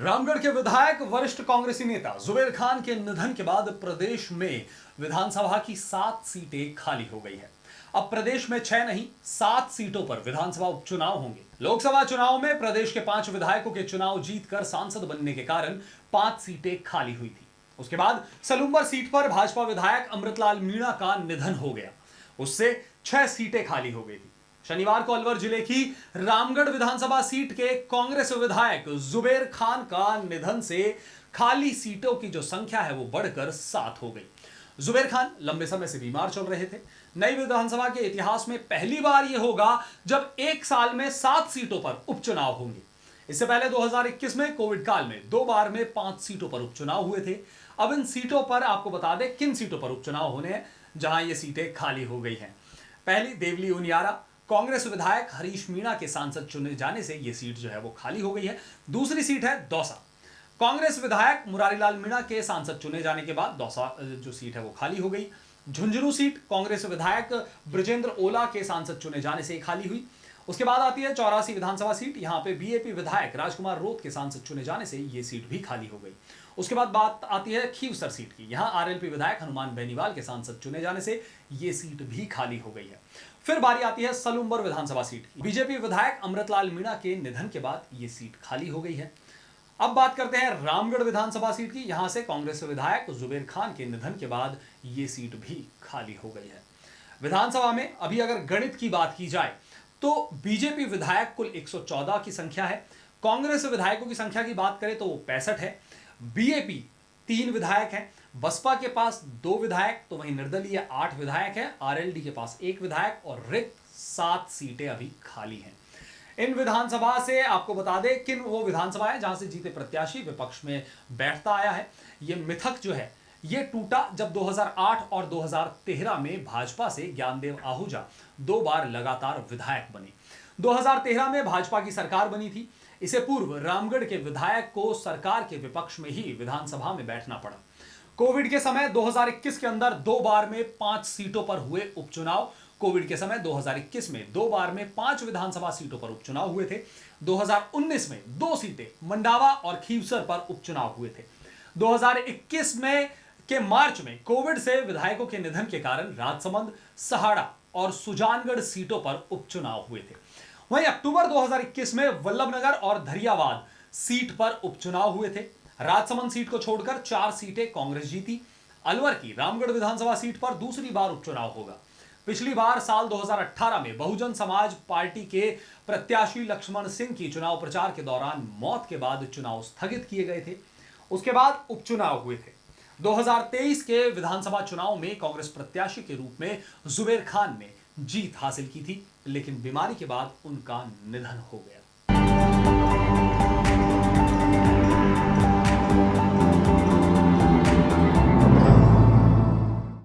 रामगढ़ के विधायक वरिष्ठ कांग्रेसी नेता जुबेर खान के निधन के बाद प्रदेश में विधानसभा की 7 सीटें खाली हो गई है। अब प्रदेश में 6 नहीं 7 सीटों पर विधानसभा उपचुनाव होंगे। लोकसभा चुनाव में प्रदेश के 5 विधायकों के चुनाव जीतकर सांसद बनने के कारण 5 सीटें खाली हुई थी। उसके बाद सलूम्बर सीट पर भाजपा विधायक अमृतलाल मीणा का निधन हो गया, उससे 6 सीटें खाली हो गई थी। शनिवार को अलवर जिले की रामगढ़ विधानसभा सीट के कांग्रेस विधायक जुबेर खान का निधन से खाली सीटों की जो संख्या है वो बढ़कर 7 हो गई। जुबेर खान लंबे समय से बीमार चल रहे थे। नई विधानसभा के इतिहास में पहली बार यह होगा जब एक साल में 7 सीटों पर उपचुनाव होंगे। इससे पहले 2021 में कोविड काल में 2 बार में 5 सीटों पर उपचुनाव हुए थे। अब इन सीटों पर आपको बता दें किन सीटों पर उपचुनाव होने हैं जहां ये सीटें खाली हो गई हैं। पहली देवली उनियारा, कांग्रेस विधायक हरीश मीणा के सांसद चुने जाने से यह सीट जो है वो खाली हो गई है। दूसरी सीट है दौसा, कांग्रेस विधायक मुरारीलाल मीणा के सांसद चुने जाने के बाद दौसा जो सीट है वो खाली हो गई। झुंझुनू सीट कांग्रेस विधायक ब्रजेंद्र ओला के सांसद चुने जाने से खाली हुई। उसके बाद आती है 84 विधानसभा सीट, यहां पे बीएपी विधायक राजकुमार रोत के सांसद चुने जाने से यह सीट भी खाली हो गई। उसके बाद बात आती है खीवसर सीट की, यहां आरएलपी विधायक हनुमान बेनीवाल के सांसद चुने जाने से यह सीट भी खाली हो गई है। फिर बारी आती है सलूम्बर विधानसभा सीट की, बीजेपी विधायक अमृतलाल मीणा के निधन के बाद यह सीट खाली हो गई है। अब बात करते हैं रामगढ़ विधानसभा सीट की, यहां से कांग्रेस विधायक जुबेर खान के निधन के बाद यह सीट भी खाली हो गई है। विधानसभा में अभी अगर गणित की बात की जाए तो बीजेपी विधायक कुल 114 की संख्या है। कांग्रेस विधायकों की संख्या की बात करें तो वो 65 है। बीएपी 3 विधायक हैं, बसपा के पास 2 विधायक, तो वहीं निर्दलीय 8 विधायक हैं, आरएलडी के पास 1 विधायक और रिक्त 7 सीटें अभी खाली हैं। इन विधानसभा से आपको बता दें किन वो विधानसभा है जहां से जीते प्रत्याशी विपक्ष में बैठता आया है। ये मिथक जो है ये टूटा जब 2008 और 2013 में भाजपा से ज्ञानदेव आहूजा 2 बार लगातार विधायक बने। 2013 में भाजपा की सरकार बनी थी। इससे पूर्व रामगढ़ के विधायक को सरकार के विपक्ष में ही विधानसभा में बैठना पड़ा। कोविड के समय 2021 के अंदर 2 बार में 5 सीटों पर हुए उपचुनाव। कोविड के समय 2021 में 2 बार में 5 विधानसभा सीटों पर उपचुनाव हुए थे। 2019 में 2 सीटें मंडावा और खीवसर पर उपचुनाव हुए थे। 2021 में के मार्च में कोविड से विधायकों के निधन के कारण राजसमंद, सहाड़ा और सुजानगढ़ सीटों पर उपचुनाव हुए थे। वहीं अक्टूबर 2021 में वल्लभनगर और धरियावाद सीट पर उपचुनाव हुए थे। राजसमंद सीट को छोड़कर 4 सीटें कांग्रेस जीती। अलवर की रामगढ़ विधानसभा सीट पर दूसरी बार उपचुनाव होगा। पिछली बार साल 2018 में बहुजन समाज पार्टी के प्रत्याशी लक्ष्मण सिंह की चुनाव प्रचार के दौरान मौत के बाद चुनाव स्थगित किए गए थे। उसके बाद उपचुनाव हुए थे। 2023 के विधानसभा चुनाव में कांग्रेस प्रत्याशी के रूप में जुबेर खान ने जीत हासिल की थी, लेकिन बीमारी के बाद उनका निधन हो गया।